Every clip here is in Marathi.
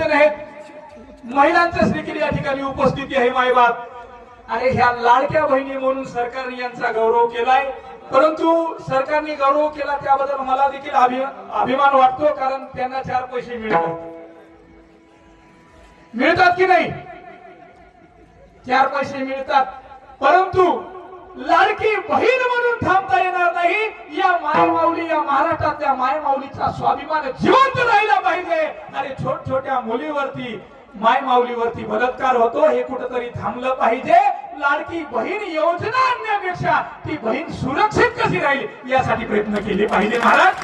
उपस्थित आहेत, महिलांच्या देखील या ठिकाणी उपस्थिती आहे मायबाप. अरे ह्या लाडक्या बहिणी म्हणून सरकारने यांचा गौरव केलाय, परंतु सरकारने गौरव केला त्याबद्दल मला देखील अभिमान वाटतो, कारण त्यांना 4 पैसे मिळतात की नाही? 4 पैसे मिळतात, परंतु लाडकी बहीण म्हणून थांबता येणार नाही. या मायमाऊली, या महाराष्ट्रातल्या मायमाऊलीचा स्वाभिमान जिवंत राहिला पाहिजे. आणि छोट्या मुलीवरती, मायमाऊलीवरती बलात्कार होतो, हे कुठेतरी थांबलं पाहिजे. लाडकी बहीण योजना आणण्यापेक्षा ती बहीण सुरक्षित कशी राहील यासाठी प्रयत्न केले पाहिजे महाराज.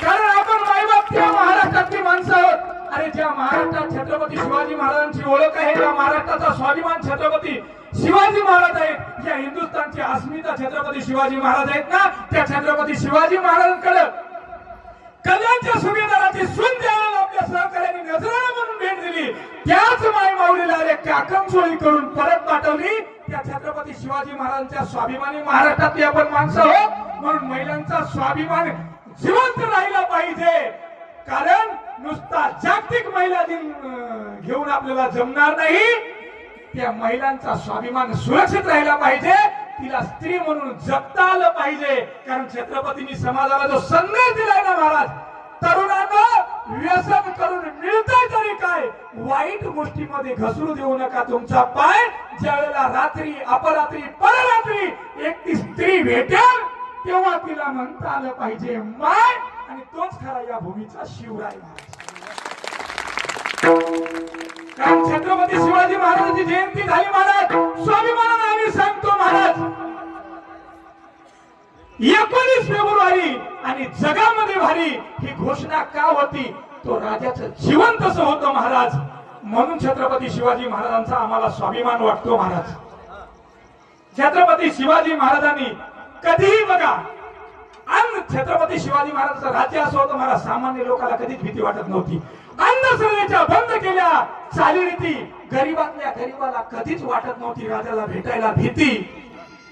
कारण आपण मायबाप त्या महाराष्ट्रातली माणसं आहोत. अरे ज्या महाराष्ट्रात छत्रपती शिवाजी महाराजांची ओळख आहे, ज्या महाराष्ट्राचा स्वाभिमान छत्रपती शिवाजी महाराज आहेत, ज्या हिंदुस्थानची अस्मिता छत्रपती शिवाजी महाराज आहेत ना, त्या छत्रपती शिवाजी महाराजांकडे कल्याणच्या सुभेदाराची सून द्यायला आपल्या सहकार्याने नजराणा म्हणून भेट दिली. त्याच मायमाऊलीला काकणचोळी करून परत पाठवली. त्या छत्रपती शिवाजी महाराजांच्या स्वाभिमानी महाराष्ट्रातली आपण माणसं आहोत, म्हणून महिलांचा स्वाभिमान जिवंत राहिला पाहिजे. कारण नुसता जागतिक महिला दिन घेऊन आपल्याला जमणार नाही. त्या महिलांचा स्वाभिमान सुरक्षित राहिला पाहिजे, तिला स्त्री म्हणून जगता आलं पाहिजे. कारण छत्रपतींनी समाजाला जो संदेश दिलाय ना महाराज, तरुणांना व्यसन करून मिळतंय तरी काय, वाईट गोष्टीमध्ये घसरू देऊ नका तुमचा पाय. ज्या वेळेला रात्री, अपरात्री, पररात्री एकटी स्त्री भेटेल तेव्हा तिला म्हणता आलं पाहिजे माय. आणि तोच खरा या भूमीचा शिवराय महाराज. कारण छत्रपती शिवाजी महाराजांची जयंती झाली महाराज, स्वाभिमानाने आम्ही सांगतो महाराज, 19 फेब्रुवारी आणि जगामध्ये भारी ही घोषणा का होती, तो राजाचं जीवन कसं होतं महाराज. म्हणून छत्रपती शिवाजी महाराजांचा आम्हाला स्वाभिमान वाटतो महाराज. छत्रपती शिवाजी महाराजांनी कधीही बघा, छत्रपती शिवाजी महाराजांचं राज्य असं होतं महाराज, सामान्य लोकांना कधीच भीती वाटत नव्हती. अंधश्रद्धेच्या बंद केल्या चालीरीती, गरीबातल्या गरीबाला कधीच वाटत नव्हती राजाला भेटायला भीती.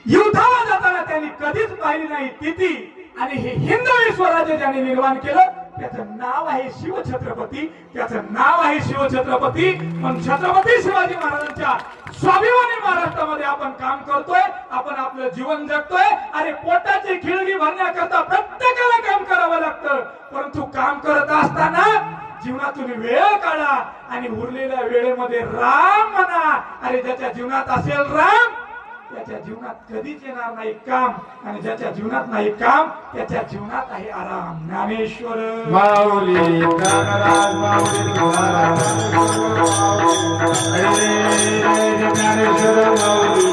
युद्धाला जाताना त्यांनी कधीच पाहिली नाही तिथी. आणि हे हिंदवी स्वराज्य ज्याने निर्माण केलं त्याचं नाव आहे शिवछत्रपती, त्याचं नाव आहे शिवछत्रपती. म्हणून छत्रपती शिवाजी महाराजांच्या स्वाभिमानी महाराष्ट्रामध्ये आपण काम करतोय, आपण आपलं जीवन जगतोय. अरे पोटाची खिळगी भरण्याकरता प्रत्येकाला काम करावं लागतं, परंतु काम करत असताना जीवनातून वेळ काढा आणि उरलेल्या वेळेमध्ये राम म्हणा. अरे ज्याच्या जीवनात असेल राम त्याच्या जीवनात कधीच येणार नाही काम, आणि ज्याच्या जीवनात नाही काम त्याच्या जीवनात आहे आराम. ज्ञानेश्वर माऊली ज्ञानराज माऊली ज्ञानेश्वर माऊली